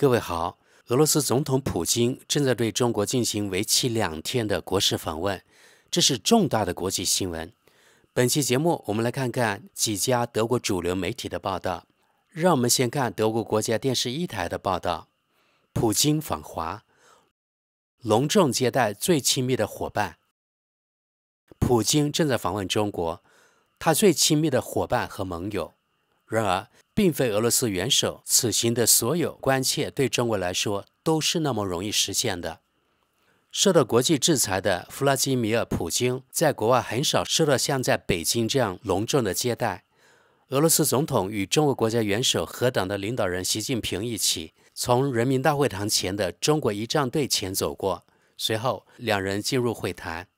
各位好，俄罗斯总统普京正在对中国进行为期2天的国事访问，这是重大的国际新闻。本期节目，我们来看看几家德国主流媒体的报道。让我们先看德国国家电视1台的报道：普京访华，隆重接待最亲密的伙伴。普京正在访问中国，他最亲密的伙伴和盟友。然而，并非俄罗斯元首此行的所有关切对中国来说都是那么容易实现的。受到国际制裁的弗拉基米尔·普京在国外很少受到像在北京这样隆重的接待。俄罗斯总统与中国国家元首和党的领导人习近平一起从人民大会堂前的中国仪仗队前走过，随后两人进入会谈。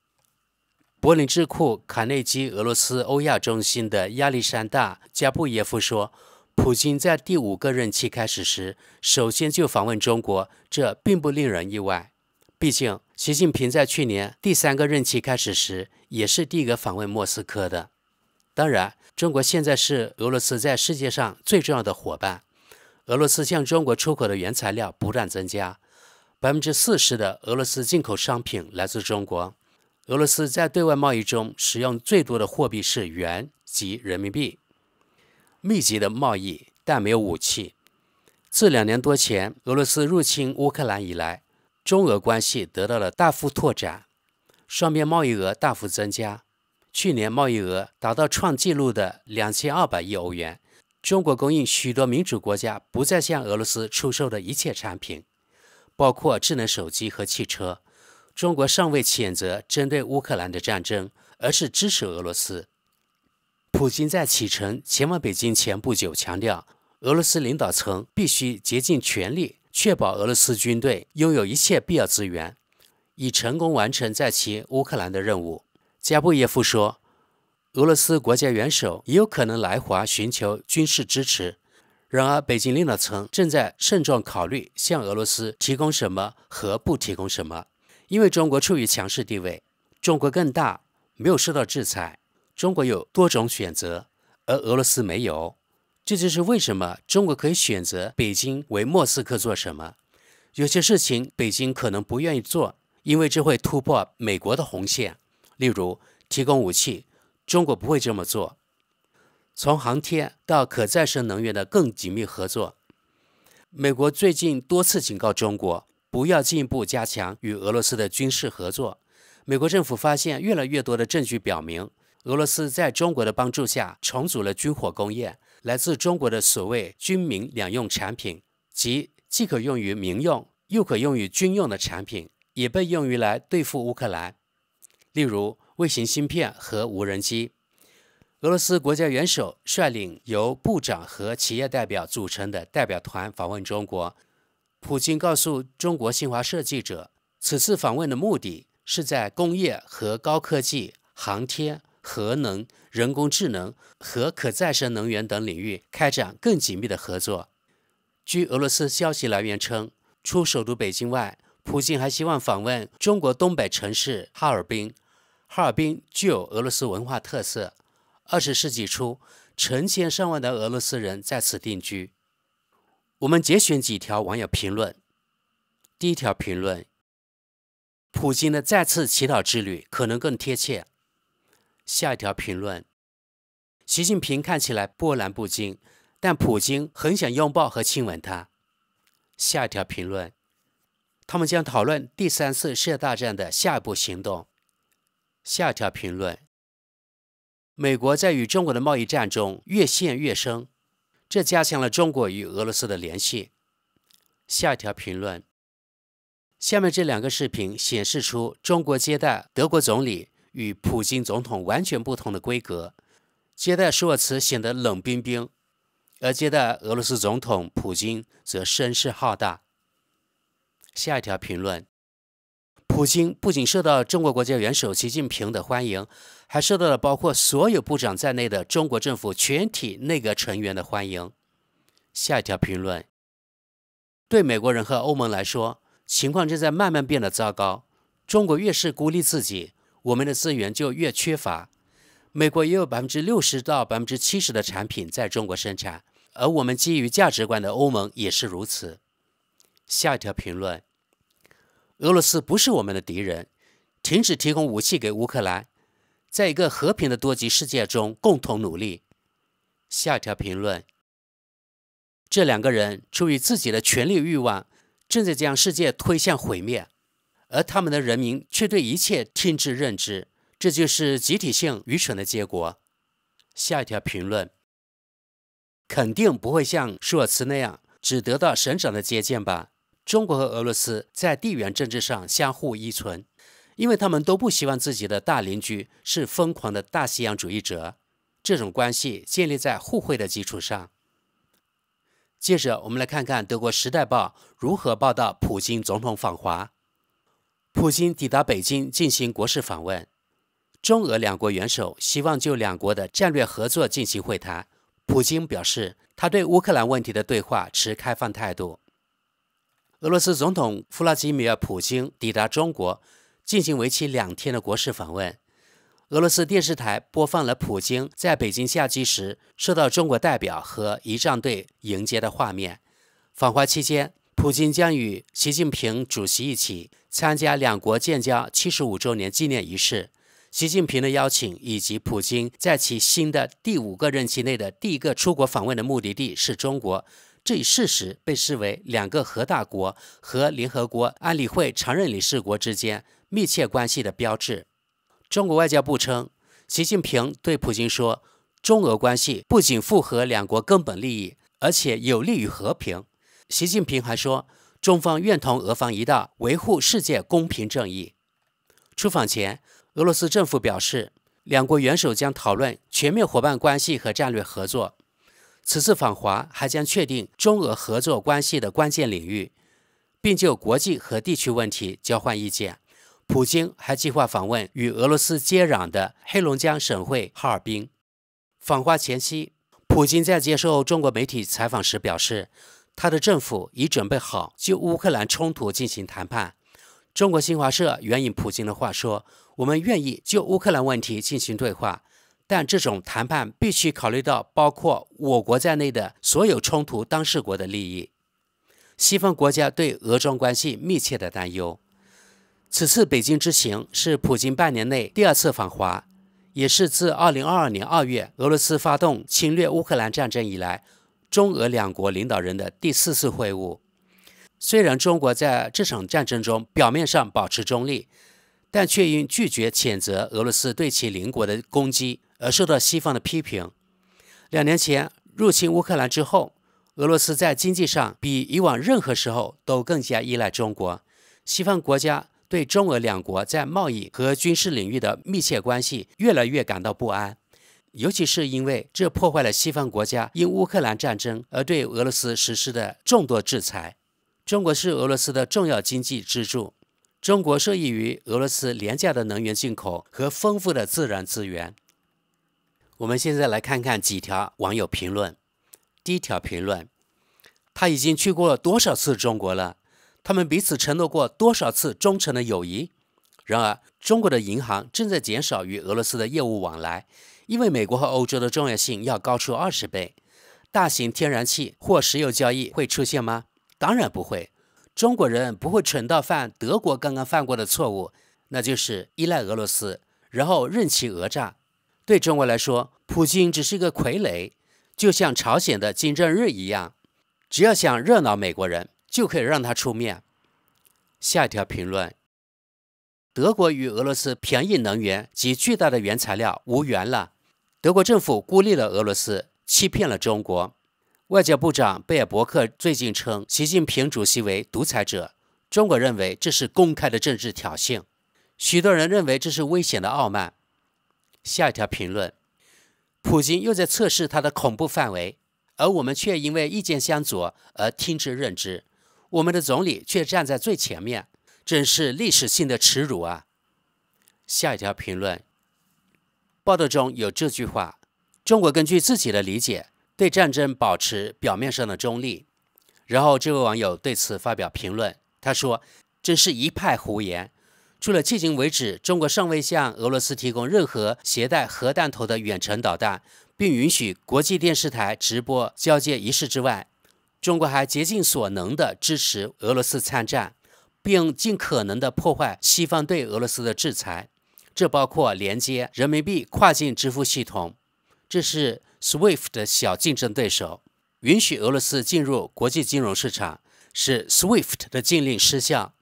柏林智库卡内基俄罗斯欧亚中心的亚历山大·加布耶夫说，普京在第5个任期开始时，首先就访问中国，这并不令人意外。毕竟，习近平在去年第3个任期开始时，也是第一个访问莫斯科的。当然，中国现在是俄罗斯在世界上最重要的伙伴。俄罗斯向中国出口的原材料不断增加，40%的俄罗斯进口商品来自中国。俄罗斯在对外贸易中使用最多的货币是元及人民币。密集的贸易，但没有武器。自2年多前俄罗斯入侵乌克兰以来，中俄关系得到了大幅拓展，双边贸易额大幅增加。去年贸易额达到创纪录的2200亿欧元。中国供应许多民主国家不再向俄罗斯出售的一切产品，包括智能手机和汽车。中国尚未谴责针对乌克兰的战争，而是支持俄罗斯。普京在启程前往北京前不久强调，俄罗斯领导层必须竭尽全力确保俄罗斯军队拥有一切必要资源，以成功完成在其乌克兰的任务。加布耶夫说，俄罗斯国家元首也有可能来华寻求军事支持。然而，北京领导层正在慎重考虑向俄罗斯提供什么和不提供什么。因为中国处于强势地位，中国更大，没有受到制裁，中国有多种选择，而俄罗斯没有。这就是为什么中国可以选择北京为莫斯科做什么。有些事情北京可能不愿意做，因为这会突破美国的红线。例如，提供武器，中国不会这么做。从航天到可再生能源的更紧密合作，美国最近多次警告中国，不要进一步加强与俄罗斯的军事合作。美国政府发现越来越多的证据表明，俄罗斯在中国的帮助下重组了军火工业，来自中国的所谓军民两用产品，即既可用于民用又可用于军用的产品，也被用于来对付乌克兰。例如卫星芯片和无人机。俄罗斯国家元首率领由部长和企业代表组成的代表团访问中国。普京告诉中国新华社记者，此次访问的目的是在工业和高科技、航天、核能、人工智能和可再生能源等领域开展更紧密的合作。据俄罗斯消息来源称，除首都北京外，普京还希望访问中国东北城市哈尔滨。哈尔滨具有俄罗斯文化特色，20世纪初，成千上万的俄罗斯人在此定居。我们节选几条网友评论。第一条评论：普京的再次祈祷之旅可能更贴切。下一条评论：习近平看起来波澜不惊，但普京很想拥抱和亲吻他。下一条评论：他们将讨论第3次世界大战的下一步行动。下一条评论：美国在与中国的贸易战中越陷越深，这加强了中国与俄罗斯的联系。下一条评论：下面这2个视频显示出中国接待德国总理与普京总统完全不同的规格。接待舒尔茨显得冷冰冰，而接待俄罗斯总统普京则声势浩大。下一条评论：普京不仅受到中国国家元首习近平的欢迎，还受到了包括所有部长在内的中国政府全体内阁成员的欢迎。下一条评论：对美国人和欧盟来说，情况正在慢慢变得糟糕。中国越是孤立自己，我们的资源就越缺乏。美国也有60%到70%的产品在中国生产，而我们基于价值观的欧盟也是如此。下一条评论：俄罗斯不是我们的敌人，停止提供武器给乌克兰，在一个和平的多极世界中共同努力。下一条评论：这两个人出于自己的权力欲望，正在将世界推向毁灭，而他们的人民却对一切听之任之，这就是集体性愚蠢的结果。下一条评论：肯定不会像舒尔茨那样只得到省长的接见吧？中国和俄罗斯在地缘政治上相互依存，因为他们都不希望自己的大邻居是疯狂的大西洋主义者，这种关系建立在互惠的基础上。接着我们来看看德国《时代报》如何报道普京总统访华。普京抵达北京进行国事访问，中俄两国元首希望就两国的战略合作进行会谈。普京表示，他对乌克兰问题的对话持开放态度。俄罗斯总统弗拉基米尔·普京抵达中国，进行为期2天的国事访问。俄罗斯电视台播放了普京在北京下机时受到中国代表和仪仗队迎接的画面。访华期间，普京将与习近平主席一起参加两国建交75周年纪念仪式。习近平的邀请以及普京在其新的第5个任期内的第一个出国访问的目的地是中国，这一事实被视为两个核大国和联合国安理会常任理事国之间密切关系的标志。中国外交部称，习近平对普京说，中俄关系不仅符合两国根本利益，而且有利于和平。习近平还说，中方愿同俄方一道维护世界公平正义。出访前，俄罗斯政府表示，两国元首将讨论全面伙伴关系和战略合作。此次访华还将确定中俄合作关系的关键领域，并就国际和地区问题交换意见。普京还计划访问与俄罗斯接壤的黑龙江省会哈尔滨。访华前夕，普京在接受中国媒体采访时表示，他的政府已准备好就乌克兰冲突进行谈判。中国新华社援引普京的话说，我们愿意就乌克兰问题进行对话，但这种谈判必须考虑到包括我国在内的所有冲突当事国的利益。西方国家对俄中关系密切的担忧。此次北京之行是普京半年内第2次访华，也是自2022年2月俄罗斯发动侵略乌克兰战争以来，中俄两国领导人的第4次会晤。虽然中国在这场战争中表面上保持中立，但却因拒绝谴责俄罗斯对其邻国的攻击而受到西方的批评。2年前入侵乌克兰之后，俄罗斯在经济上比以往任何时候都更加依赖中国。西方国家对中俄两国在贸易和军事领域的密切关系越来越感到不安，尤其是因为这破坏了西方国家因乌克兰战争而对俄罗斯实施的众多制裁。中国是俄罗斯的重要经济支柱，中国受益于俄罗斯廉价的能源进口和丰富的自然资源。我们现在来看看几条网友评论。第一条评论：他已经去过了多少次中国了？他们彼此承诺过多少次忠诚的友谊？然而，中国的银行正在减少与俄罗斯的业务往来，因为美国和欧洲的重要性要高出20倍。大型天然气或石油交易会出现吗？当然不会。中国人不会蠢到犯德国刚刚犯过的错误，那就是依赖俄罗斯，然后任其讹诈。对中国来说，普京只是一个傀儡，就像朝鲜的金正日一样，只要想热闹美国人，就可以让他出面。下一条评论：德国与俄罗斯便宜能源及巨大的原材料无缘了。德国政府孤立了俄罗斯，欺骗了中国。外交部长贝尔伯克最近称习近平主席为独裁者，中国认为这是公开的政治挑衅，许多人认为这是危险的傲慢。下一条评论：普京又在测试他的恐怖范围，而我们却因为意见相左而听之任之。我们的总理却站在最前面，真是历史性的耻辱啊！下一条评论，报道中有这句话：中国根据自己的理解，对战争保持表面上的中立。然后这位网友对此发表评论，他说：真是一派胡言。除了迄今为止中国尚未向俄罗斯提供任何携带核弹头的远程导弹，并允许国际电视台直播交接仪式之外，中国还竭尽所能地支持俄罗斯参战，并尽可能地破坏西方对俄罗斯的制裁，这包括连接人民币跨境支付系统，这是 SWIFT 的小竞争对手，允许俄罗斯进入国际金融市场，使 SWIFT 的禁令失效。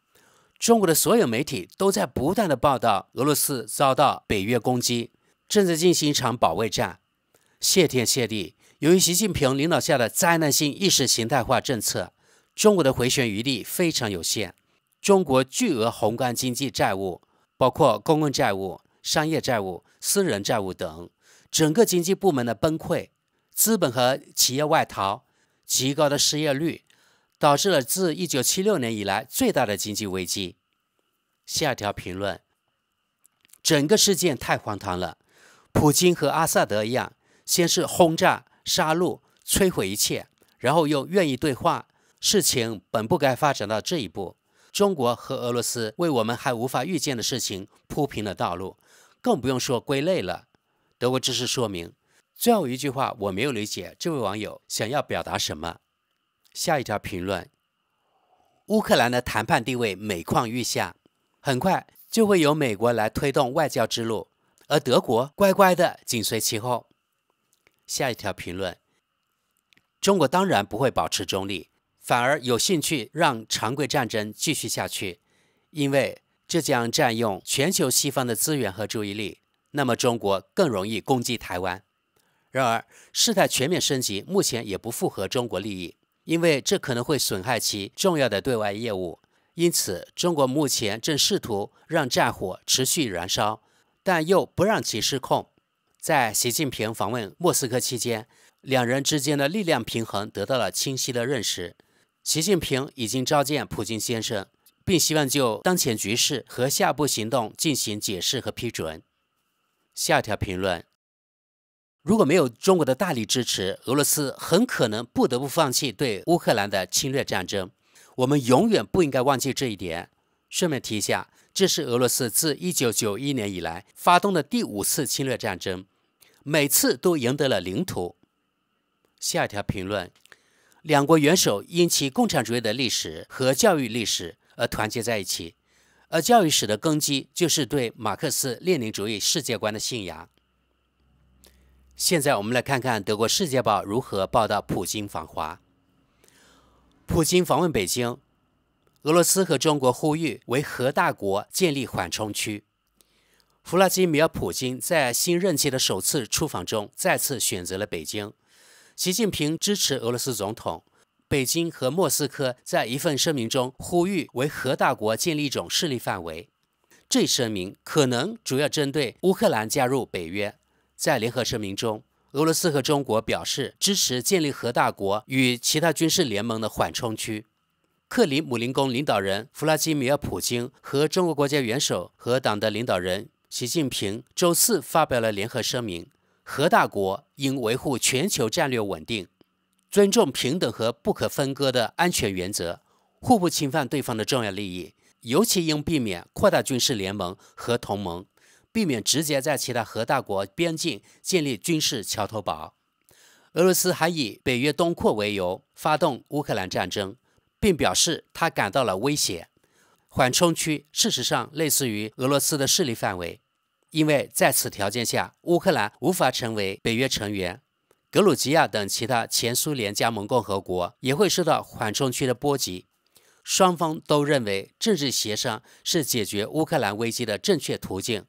中国的所有媒体都在不断地报道俄罗斯遭到北约攻击，正在进行一场保卫战。谢天谢地，由于习近平领导下的灾难性意识形态化政策，中国的回旋余地非常有限。中国巨额宏观经济债务，包括公共债务、商业债务、私人债务等，整个经济部门的崩溃，资本和企业外逃，极高的失业率，导致了自1976年以来最大的经济危机。下一条评论，整个事件太荒唐了。普京和阿萨德一样，先是轰炸、杀戮、摧毁一切，然后又愿意对话，事情本不该发展到这一步。中国和俄罗斯为我们还无法预见的事情铺平了道路，更不用说归类了。德国知识说明，最后一句话我没有理解这位网友想要表达什么。下一条评论，乌克兰的谈判地位每况愈下，很快就会由美国来推动外交之路，而德国乖乖地紧随其后。下一条评论，中国当然不会保持中立，反而有兴趣让常规战争继续下去，因为这将占用全球西方的资源和注意力，那么中国更容易攻击台湾。然而，事态全面升级目前也不符合中国利益，因为这可能会损害其重要的对外业务。因此，中国目前正试图让战火持续燃烧，但又不让其失控。在习近平访问莫斯科期间，两人之间的力量平衡得到了清晰的认识。习近平已经召见普京先生，并希望就当前局势和下步行动进行解释和批准。下一条评论，如果没有中国的大力支持，俄罗斯很可能不得不放弃对乌克兰的侵略战争。我们永远不应该忘记这一点。顺便提一下，这是俄罗斯自1991年以来发动的第5次侵略战争，每次都赢得了领土。下一条评论，两国元首因其共产主义的历史和教育历史而团结在一起，而教育史的根基就是对马克思列宁主义世界观的信仰。现在我们来看看德国《世界报》如何报道普京访华。普京访问北京，俄罗斯和中国呼吁为核大国建立缓冲区。弗拉基米尔·普京在新任期的首次出访中再次选择了北京。习近平支持俄罗斯总统。北京和莫斯科在一份声明中呼吁为核大国建立一种势力范围。这一声明可能主要针对乌克兰加入北约。在联合声明中，俄罗斯和中国表示支持建立核大国与其他军事联盟的缓冲区。克里姆林宫领导人弗拉基米尔·普京和中国国家元首和党的领导人习近平周四发表了联合声明，核大国应维护全球战略稳定，尊重平等和不可分割的安全原则，互不侵犯对方的重要利益，尤其应避免扩大军事联盟和同盟，避免直接在其他核大国边境建立军事桥头堡。俄罗斯还以北约东扩为由发动乌克兰战争，并表示他感到了威胁。缓冲区事实上类似于俄罗斯的势力范围，因为在此条件下，乌克兰无法成为北约成员。格鲁吉亚等其他前苏联加盟共和国也会受到缓冲区的波及。双方都认为政治协商是解决乌克兰危机的正确途径。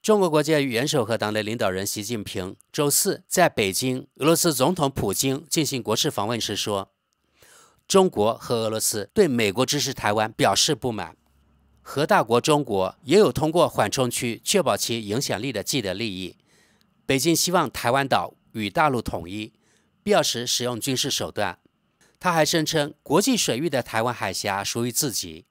中国国家元首和党的领导人习近平周四在北京，俄罗斯总统普京进行国事访问时说，中国和俄罗斯对美国支持台湾表示不满。核大国中国也有通过缓冲区确保其影响力的既得利益。北京希望台湾岛与大陆统一，必要时使用军事手段。他还声称国际水域的台湾海峡属于自己。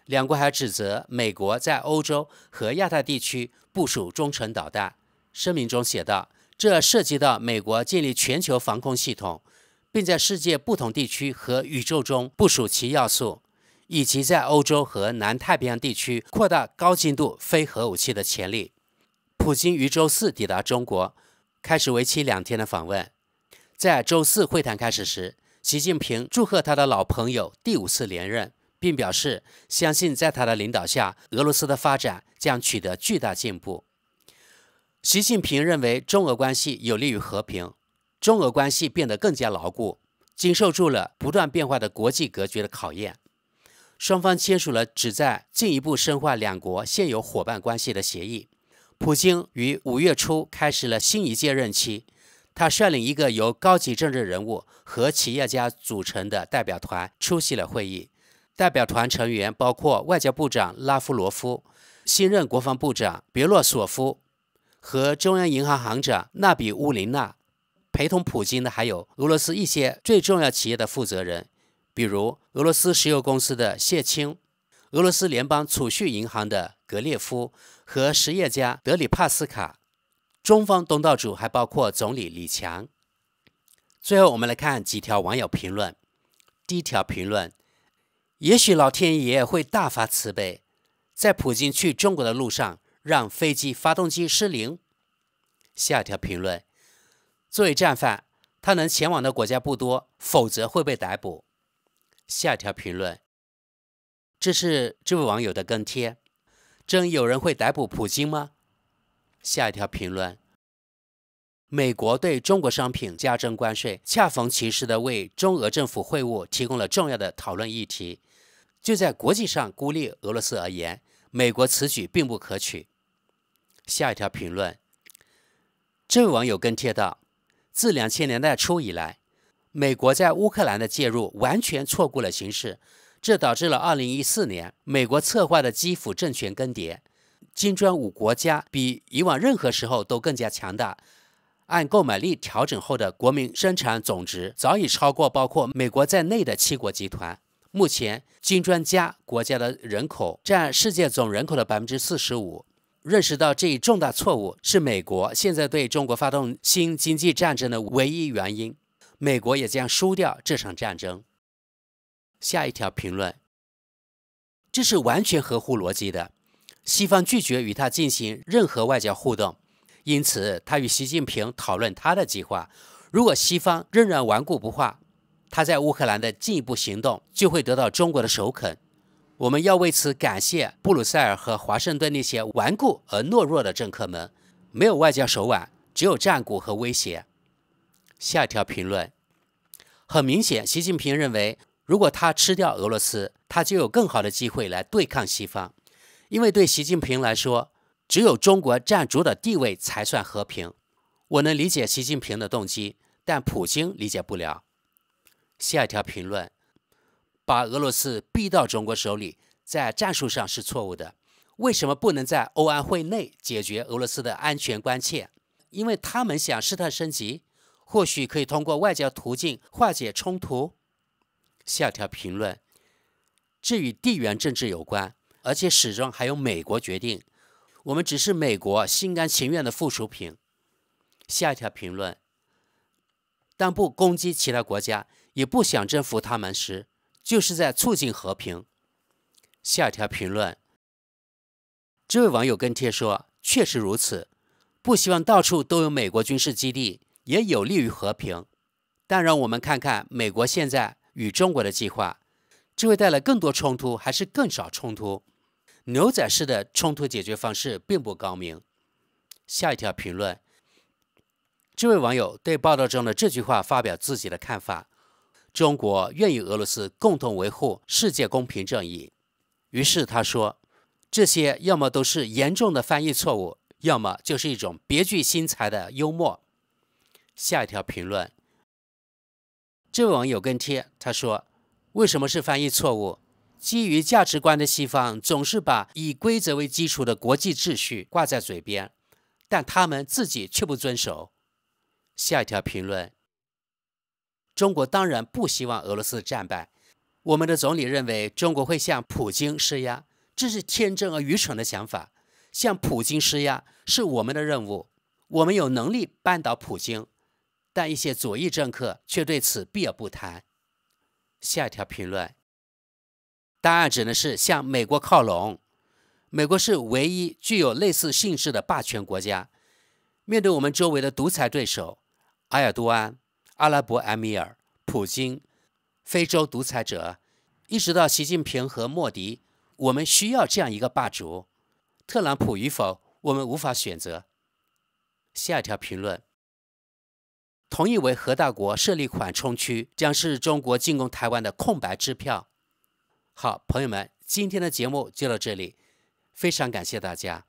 两国还指责美国在欧洲和亚太地区部署中程导弹。声明中写道，这涉及到美国建立全球防空系统，并在世界不同地区和宇宙中部署其要素，以及在欧洲和南太平洋地区扩大高精度非核武器的潜力。普京于周四抵达中国，开始为期2天的访问。在周四会谈开始时，习近平祝贺他的老朋友第5次连任，并表示相信在他的领导下，俄罗斯的发展将取得巨大进步。习近平认为中俄关系有利于和平，中俄关系变得更加牢固，经受住了不断变化的国际格局的考验。双方签署了旨在进一步深化两国现有伙伴关系的协议。普京于5月初开始了新一届任期，他率领一个由高级政治人物和企业家组成的代表团出席了会议。代表团成员包括外交部长拉夫罗夫、新任国防部长别洛索夫和中央银行行长纳比乌林娜。陪同普京的还有俄罗斯一些最重要企业的负责人，比如俄罗斯石油公司的谢钦、俄罗斯联邦储蓄银行的格列夫和实业家德里帕斯卡。中方东道主还包括总理李强。最后我们来看几条网友评论。第一条评论：也许老天爷会大发慈悲，在普京去中国的路上让飞机发动机失灵。下一条评论：作为战犯，他能前往的国家不多，否则会被逮捕。下一条评论：这是这位网友的跟帖，真有人会逮捕普京吗？下一条评论：美国对中国商品加征关税，恰逢其时地为中俄政府会晤提供了重要的讨论议题。就在国际上孤立俄罗斯而言，美国此举并不可取。下一条评论：这位网友跟帖道，自2000年代初以来，美国在乌克兰的介入完全错估了形势，这导致了2014年美国策划的基辅政权更迭。金砖5国家比以往任何时候都更加强大，按购买力调整后的国民生产总值早已超过包括美国在内的7国集团。目前金砖加国家的人口占世界总人口的45%。认识到这一重大错误是美国现在对中国发动新经济战争的唯一原因，美国也将输掉这场战争。下一条评论：这是完全合乎逻辑的，西方拒绝与他进行任何外交互动，因此他与习近平讨论他的计划。如果西方仍然顽固不化，他在乌克兰的进一步行动就会得到中国的首肯。我们要为此感谢布鲁塞尔和华盛顿那些顽固而懦弱的政客们，没有外交手腕，只有战鼓和威胁。下一条评论：很明显，习近平认为，如果他吃掉俄罗斯，他就有更好的机会来对抗西方。因为对习近平来说，只有中国占主导地位才算和平。我能理解习近平的动机，但普京理解不了。下一条评论：把俄罗斯逼到中国手里，在战术上是错误的。为什么不能在欧安会内解决俄罗斯的安全关切？因为他们想试探升级，或许可以通过外交途径化解冲突。下条评论：这与地缘政治有关，而且始终还由美国决定，我们只是美国心甘情愿的附属品。下一条评论：当不攻击其他国家，也不想征服他们时，就是在促进和平。下一条评论：这位网友跟帖说，确实如此，不希望到处都有美国军事基地，也有利于和平。但让我们看看美国现在与中国的计划，这会带来更多冲突还是更少冲突？牛仔式的冲突解决方式并不高明。下一条评论：这位网友对报道中的这句话发表自己的看法：中国愿与俄罗斯共同维护世界公平正义。于是他说，这些要么都是严重的翻译错误，要么就是一种别具心裁的幽默。下一条评论：这位网友跟帖，他说，为什么是翻译错误？基于价值观的西方总是把以规则为基础的国际秩序挂在嘴边，但他们自己却不遵守。下一条评论：中国当然不希望俄罗斯战败，我们的总理认为中国会向普京施压，这是天真而愚蠢的想法。向普京施压是我们的任务，我们有能力扳倒普京，但一些左翼政客却对此避而不谈。下一条评论：答案只能是向美国靠拢。美国是唯一具有类似性质的霸权国家，面对我们周围的独裁对手埃尔多安、阿拉伯埃米尔、普京、非洲独裁者，一直到习近平和莫迪，我们需要这样一个霸主。特朗普与否，我们无法选择。下一条评论：同意为核大国设立缓冲区，将是中国进攻台湾的空白支票。好，朋友们，今天的节目就到这里，非常感谢大家。